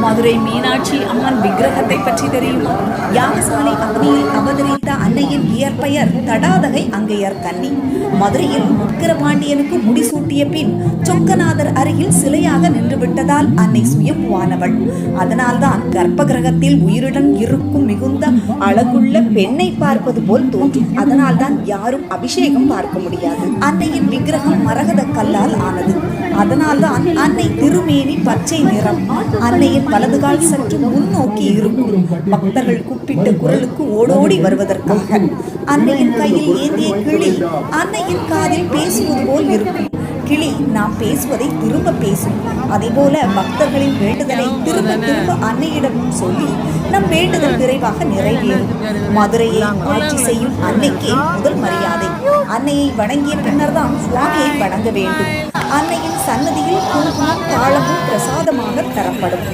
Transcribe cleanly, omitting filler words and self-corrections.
மதுரை மீனாட்சி அம்மன் விக்கிரகத்தை பற்றி தெரியுமா? யாகசாலை அக்னியில் அவதரித்த அன்னையின் இயற்பெயர் தடாதகை அங்கையர் கன்னி. மதுரையில் உக்கிரபாண்டியனுக்கு முடிசூட்டிய பின் சொக்கநாதர் அருகில் சிலையாக நின்றுவிட்டதால் அன்னை சுயம்புவானவள். அதனால்தான் கர்ப்ப கிரகத்தில் உயிருடன் இருக்கும் மிகுந்த அழகுள்ள பெண்ணை பார்ப்பது போல் தோன்றும். அதனால்தான் யாரும் அபிஷேகம் பார்க்க முடியாது. அன்னையின் விக்கிரகம் மரகத கல்லால் ஆனது. அதனால்தான் அன்னை திருமேனி பச்சை நிறம். அன்னையின் வலதுகால் சற்று முன்னோக்கி இருக்கும். பக்தர்கள் கூப்பிட்ட குரலுக்கு ஓடோடி வருவதற்காக. அன்னையின் கையில் ஏந்திய கிளி அன்னையின் காதில் பேசுவது போல் இருக்கும். கிளி நாம் பேசுவதை திரும்ப பேசும். அதேபோல பக்தர்களின் வேண்டுதலை திரும்ப திரும்ப அன்னையிடம் சொல்லி நம் வேண்டுதல் விரைவாக நிறைவேறும். மதுரையை ஆட்சி செய்யும் அன்னைக்கே முதல் மரியாதை. அன்னையை வணங்கிய பின்னர் தான் சுவாமியை வணங்க வேண்டும். அன்னையின் சன்னதியில் குங்குமம் தாளமும் பிரசாதமாக தரப்படும்.